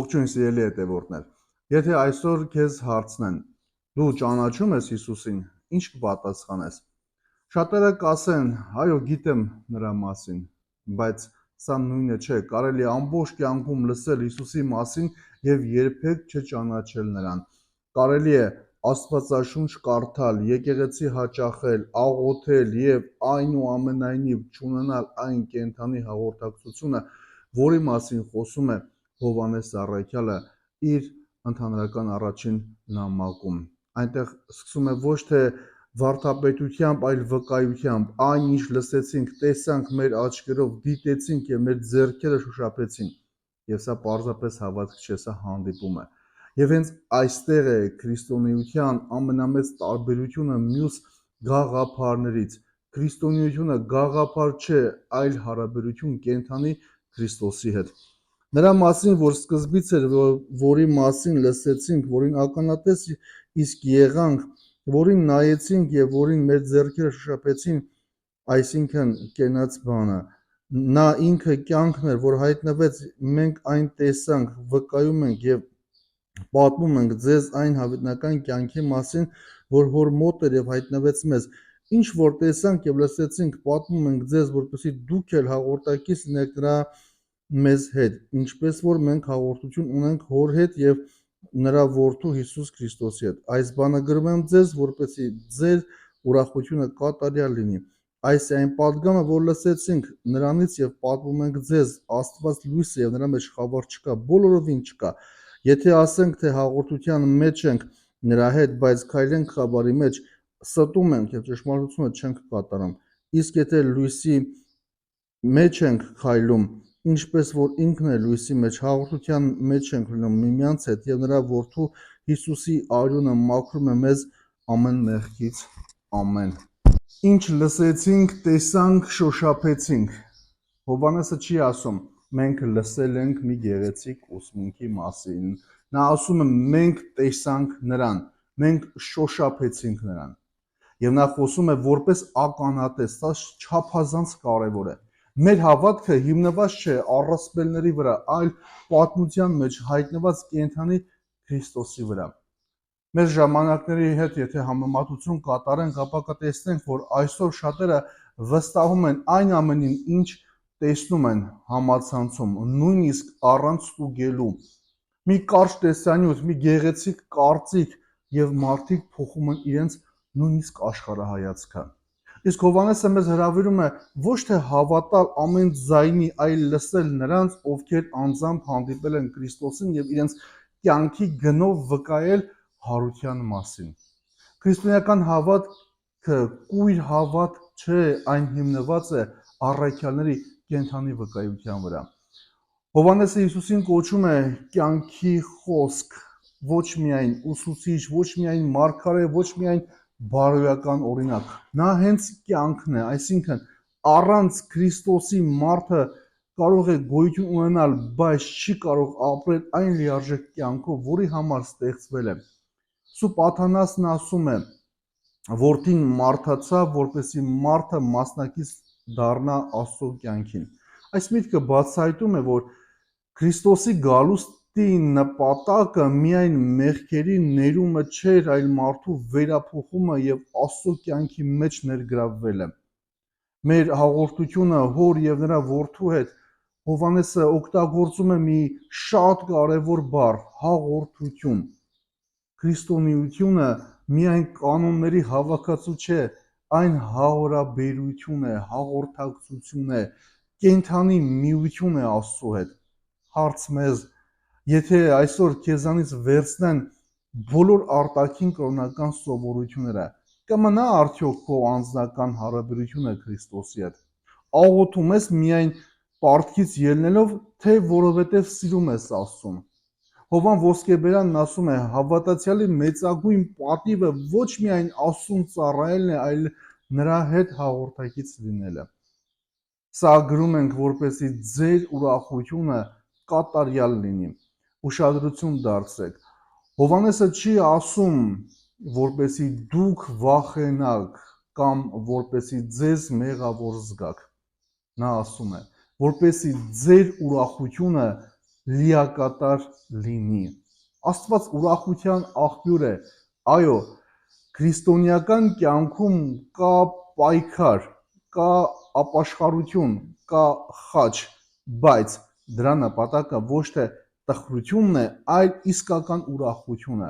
Ողջույն սիրելի հետևորդներ։ Եթե այսօր քեզ հարցնեն, դու ճանաչում ես Հիսուսին, ինչ կպատասխանես։ Շատերը կասեն, այո, գիտեմ նրա մասին, բայց սա նույնը չէ, կարելի է ամբողջ կյանքում լսել Հիսուսի մասին եւ երբեք չճանաչել նրան։ Կարելի է Աստվածաշունչ կարդալ, եկեղեցի հաճախել, աղոթել եւ այնուամենայնիվ չունենալ այն կենդանի հաղորդակցությունը, որի մասին խոսում է Հովհաննես Առաքյալը իր ընդհանրական առաջին նամակում։ Այնտեղ սկսում է ոչ թե վարդապետությամբ, այլ վկայությամբ, այն ինչ լսեցինք, տեսանք մեր աչքերով, դիտեցինք եւ մեր ձեռքերը շոշափեցին։ Եվ սա պարզապես հավատք չէ, սա հանդիպում է։ Եվ հենց այստեղ է քրիստոնեության ամենամեծ տարբերությունը մյուս գաղափարներից։ Քրիստոնեությունը գաղափար չէ, այլ հարաբերություն կենդանի Քրիստոսի հետ։ Նրա մասին, որ սկզբից էր, որի մասին լսեցինք, որին ականատես իսկ եղանք, որին նայեցինք եւ որին մեր ձեռքերը շոշափեցին, այսինքն կենաց բանը։ Նա ինքը կյանքն էր, որ հայտնվեց, մենք այն տեսանք, վկայում ենք եւ պատմում ենք ձեզ այն հավիտենական կյանքի մասին, որ հոր մոտ էր եւ հայտնվեց մեզ։ Ինչ որ տեսանք եւ լսեցինք, պատմում ենք ձեզ, որպեսզի դուք էլ հաղորդակից լինեք նրա մեզ հետ, ինչպես որ մենք հաղորդություն ունենք հոր հետ եւ նրա որդու Հիսուս Քրիստոսի հետ։ Այս բանը գրում եմ ձեզ, որպեսզի ձեր ուրախությունը կատարյալ լինի։ Այս է այն պատգամը, որ լսեցինք նրանից եւ պատմում ենք ձեզ, Աստված լույս է եւ նրա մեջ խավար չկա, բոլորովին չկա։ Եթե ասենք, թե հաղորդության մեջ ենք նրա հետ, բայց քայլենք խաբարի մեջ, ստում ենք եւ ճշմարտությունը չենք կատարում։ Իսկ եթե լույսի մեջ ենք քայլում, ինչպես որ ինքն է լույսի մեջ, հաղորդության մեջ ենք լինում միմյանց հետ եւ նրա որդու Հիսուսի արյունը մաքրում է մեզ ամեն մեղքից, ամեն։ Ինչ լսեցինք, տեսանք, շոշափեցինք։ Հովհաննեսը չի ասում, մենք լսել ենք մի գեղեցիկ ուսմունքի մասին։ Նա ասում է, մենք տեսանք նրան, մենք շոշափեցինք նրան։ Եվ նա խոսում է որպես ականատես, սա չափազանց կարևոր է։ Մեր հավատքը հիմնված չէ առասպելների վրա, այլ պատմության մեջ հայտնված կենդանի Քրիստոսի վրա։ Մեր ժամանակների հետ եթե համեմատություն կատարենք, ապա կտեսնենք, որ այսօր շատերը վստահում են այն ամենին, ինչ տեսնում են համացանցում, նույնիսկ առանց ստուգելու։ Մի կարճ տեսանյութ, մի գեղեցիկ կարծիք եւ մարդիկ փոխում են իրենց նույնիսկ աշխարհայացքը։ Իսկ Հովհաննեսը մեզ հրավիրում է ոչ թե հավատալ ամեն ձայնի, այլ լսել նրանց, ովքեր անձամբ հանդիպել են Քրիստոսին եւ իրենց կյանքի գնով վկայել հարության մասին։ Քրիստոնեական հավատքը կույր հավատք չէ, այն հիմնված է առաքյալների կենդանի վկայության վրա։ Հովհաննեսը Հիսուսին կոչում է կյանքի խոսք, ոչ միայն ուսուցիչ, ոչ միայն մարգարե, ոչ միայն բարոյական օրինակ։ Նա հենց կյանքն է, այսինքն առանց Քրիստոսի մարդը կարող է գոյություն ունենալ, բայց չի կարող ապրել այն լիարժեք կյանքով, որի համար ստեղծվել է։ Սուրբ Աթանասն ասում է, որդին մարդացավ, որպեսզի մարդը մասնակից դառնա Աստծո կյանքին։ Այս միտքը բացահայտում է, որ Քրիստոսի գալուստի նպատակը միայն մեղքերի ներումը չէր, այլ մարդու վերափոխումը եւ Աստծո կյանքի մեջ ներգրավվելը։ Մեր հաղորդությունը հոր եւ նրա որդու հետ Հովհաննեսը օգտագործում է մի շատ կարևոր բառ՝ հաղորդություն։ Քրիստոնեությունը միայն կանոնների հավաքածու չէ, այն հաղորդաբերություն է, հաղորդակցություն է, կենդանի միություն է Աստծո հետ։ Հարց մեզ, եթե այսօր քեզանից վերցնեն բոլոր արտաքին կրոնական սովորությունները, կմնա արդյոք քո անձնական հարաբերությունը Քրիստոսի հետ։ Աղոթում ես միայն պարտքից ելնելով, թե որովհետև սիրում ես Աստծուն։ Հովհան Ոսկեբերանն ասում է, հավատացյալի մեծագույն պատիվը ոչ միայն Աստծուն ծառայելն է, այլ նրա հետ հաղորդակից լինելը։ Սա գրում ենք, որպեսզի ձեր ուրախությունը կատարյալ լինի։ Ուշադրություն դարձրեք։ Հովհաննեսը չի ասում, որպեսզի դուք վախենաք կամ որպեսզի ձեզ մեղավոր զգաք։ Նա ասում է, որպեսզի ձեր ուրախությունը լիակատար լինի։ Աստված ուրախության աղբյուր է։ Այո, քրիստոնեական կյանքում կա պայքար, կա ապաշխարություն, կա խաչ, բայց դրա նպատակը ոչ թե տխրությունն է, այլ իսկական ուրախությունը։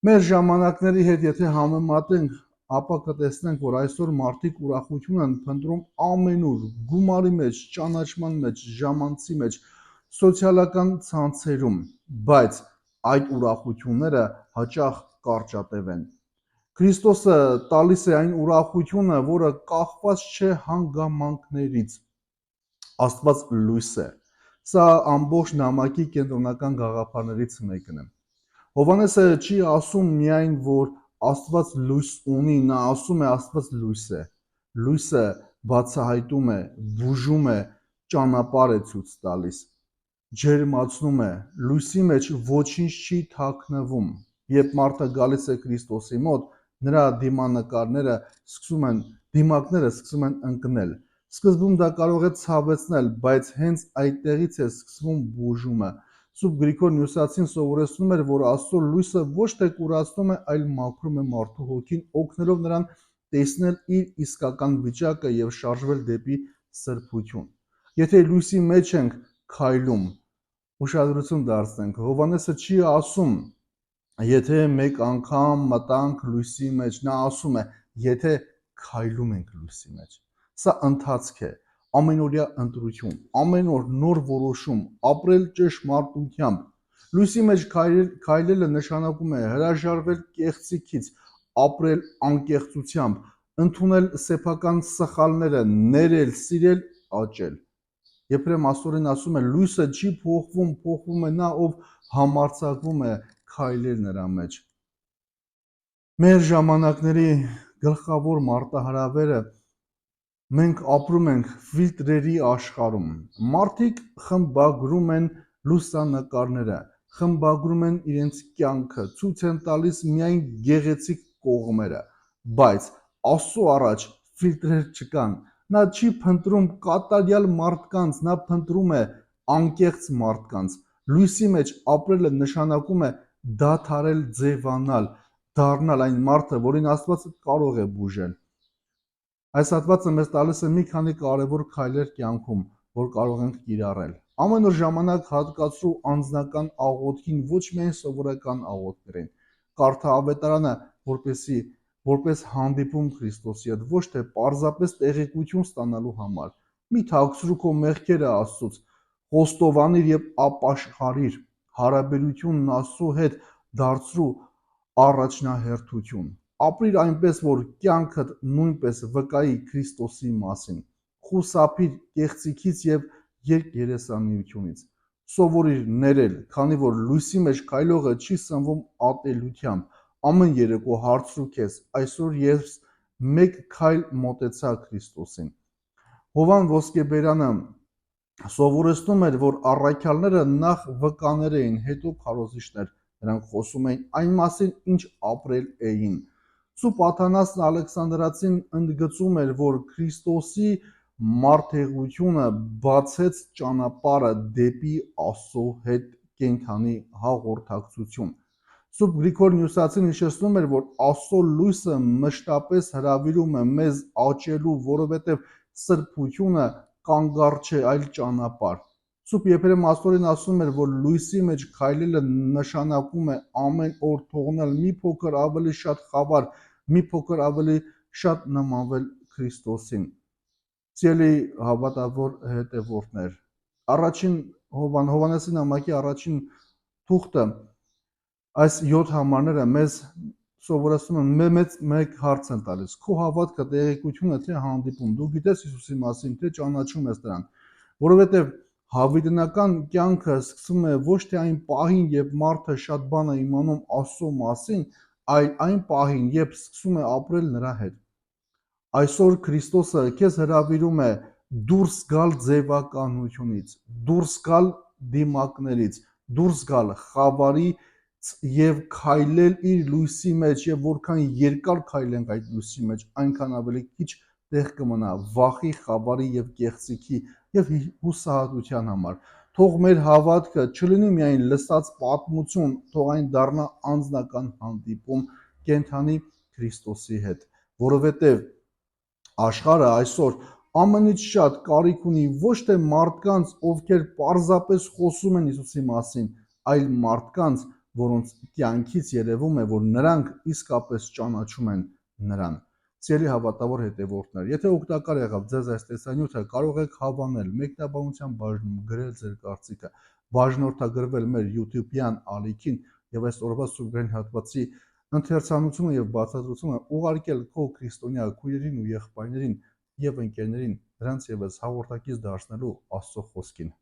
Մեր ժամանակների հետ եթե համեմատենք, ապա կտեսնենք, որ այսօր մարդիկ ուրախություն են փնտրում ամենուր, գումարի մեջ, ճանաչման մեջ, ժամանցի մեջ, սոցիալական ցանցերում, բայց այդ ուրախությունները հաճախ կարճատև են։ Քրիստոսը տալիս է այն ուրախությունը, որը կախված չէ հանգամանքներից։ Աստված լույս է։ Սա ամբողջ նամակի կենտրոնական գաղափարներից մեկն է։ Հովհաննեսը չի ասում միայն, որ Աստված լույս ունի, նա ասում է Աստված լույս է։ Լույսը բացահայտում է, բուժում է, ճանապարհ է ցույց տալիս, ջերմացնում է, լույսի մեջ ոչինչ չի թաքնվում։ Երբ մարդը գալիս է Քրիստոսի մոտ, նրա դիմանկարները դիմակները սկսում են ընկնել։ Սկզբում դա կարող է ցավեցնել, բայց հենց այդտեղից է սկսվում բուժումը։ Սուրբ Գրիգոր Նյուսացին սովորեցնում էր, որ Աստծո լույսը ոչ թե կուրացնում է, այլ մաքրում է մարդու հոգին, օգնելով նրան տեսնել իր իսկական վիճակը եւ շարժվել դեպի սրբություն։ Եթե լույսի մեջ ենք քայլում, ուշադրություն դարձնենք, Հովհաննեսը չի ասում, եթե մեկ անգամ մտանք լույսի մեջ, նա ասում է, եթե քայլում ենք լույսի մեջ։ Սա ընթացք է, ամենօրյա ընտրություն, ամեն օր նոր որոշում, ապրել ճշմարտությամբ։ Լույսի մեջ քայլելը նշանակում է հրաժարվել կեղծիքից, ապրել անկեղծությամբ, ընդունել սեփական սխալները, ներել, սիրել, աճել։ Եփրեմ աստորեն ասում է, լույսը չի փոխվում, փոխվում է նա, ով համարձակվում է քայլել նրա մեջ։ Մեր ժամանակների գլխավոր մարտահրավերը մենք ապրում ենք ֆիլտրերի աշխարհում։ Մարդիկ խմբագրում են լուսանկարները, խմբագրում են իրենց կյանքը, ցույց են տալիս միայն գեղեցիկ կողմերը, բայց Աստծո առաջ ֆիլտրեր չկան։ Նա չի փնտրում կատարյալ մարդկանց, նա փնտրում է անկեղծ մարդկանց։ Լույսի մեջ ապրելը նշանակում է դադարել ձևանալ, դառնալ այն մարդը, որին Աստված կարող է բուժել։ Այս հատվածը մեզ տալիս է մի քանի կարևոր քայլեր կյանքում, որ կարող ենք կիրառել։ Ամեն օր ժամանակ հատկացրու անձնական աղոթքին, ոչ միայն սովորական աղոթքերին։ Կարդա ավետարանը, որպես հանդիպում Քրիստոսի հետ, ոչ թե պարզապես տեղեկություն ստանալու համար։ Մի թաքցրու քո մեղքերը Աստծուց, խոստովանիր եւ ապաշխարիր, հարաբերությունն Աստծո հետ դարձրու առաջնահերթություն։ Ապրիր այնպես, որ կյանքդ նույնպես վկայի Քրիստոսի մասին։ Խուսափիր կեղծիքից եւ երկերեսանիությունից։ Սովորիր ներել, քանի որ լույսի մեջ քայլողը չի սնվում ատելությամբ։ Ամեն երեկո հարցրու քեզ, այսօր ես մեկ քայլ մոտեցա Քրիստոսին։ Հովան Ոսկեբերյանը սովորեցնում էր, որ առաքյալները նախ վկաներ էին, հետո քարոզիչներ։ Նրանք խոսում էին այն մասին, ինչ ապրել էին։ Սուրբ Աթանասն Ալեքսանդրացին ընդգծում էր, որ Քրիստոսի մարդեղությունը բացեց ճանապարհը դեպի Աստծո հետ կենդանի հաղորդակցություն։ Սուրբ Գրիգոր Նյուսացին հիշեցնում էր, որ Աստծո լույսը մշտապես հրավիրում է մեզ աճելու, որովհետև սրբությունը կանգառ չէ, այլ ճանապարհ։ Սուրբ Եփրեմ աստորեն ասում էր, որ լույսի մեջ քայլելը նշանակում է ամեն օր թողնել մի փոքր ավելի շատ խավար, մի փոքր ավելի շատ նմանվել Քրիստոսին։ Սիրելի հավատավոր հետևորդներ, Հովհաննեսի նամակի առաջին թուղթը այս 7 համարները մեզ սովորեցնում են մեկ հարց են տալիս. քո հավատքը տեղեկություն է, թե հանդիպում, դու գիտես Հիսուսի մասին, թե ճանաչում ես նրան, որովհետև հավիտենական կյանքը սկսվում է ոչ թե այն պահին, երբ մարդը շատ բան է իմանում Աստծո մասին, այլ այն պահին, երբ սկսում է ապրել նրա հետ։ Այսօր Քրիստոսը քեզ հրավիրում է դուրս գալ ձևականությունից, դուրս գալ դիմակներից, դուրս գալ խավարի եւ քայլել իր լույսի մեջ, եւ որքան երկար քայլենք այդ լույսի մեջ, այնքան ավելի քիչ տեղ կմնա վախի, խավարի եւ կեղծիքի եւ հուսահատության համար։ Թող մեր հավատքը չլինի միայն լսած պատմություն, թող այն դառնա անձնական հանդիպում կենթանի Քրիստոսի հետ, որովհետև աշխարհը այսօր ամենից շատ կարիք ունի ոչ թե մարդկանց, ովքեր պարզապես խոսում են Հիսուսի մասին, այլ մարդկանց, որոնց կյանքից երևում է, որ նրանք իսկապես ճանաչում են նրան։ Սիրելի հավատավոր հետևորդներ, եթե օգտակար եղավ ձեզ այս տեսանյութը, կարող եք հավանել մեկնաբանության բաժնում, գրել ձեր կարծիքը, բաժանորդագրվել մեր YouTube-յան ալիքին եւ այս օրվա սուրբգրային հատվածի ընթերցանությունը եւ բացատրությունը ուղարկել քո քրիստոնյա քույրերին ու եղբայրներին եւ ընկերներին, նրանց եւս հաղորդակից դարձնելու Աստծո խոսքին։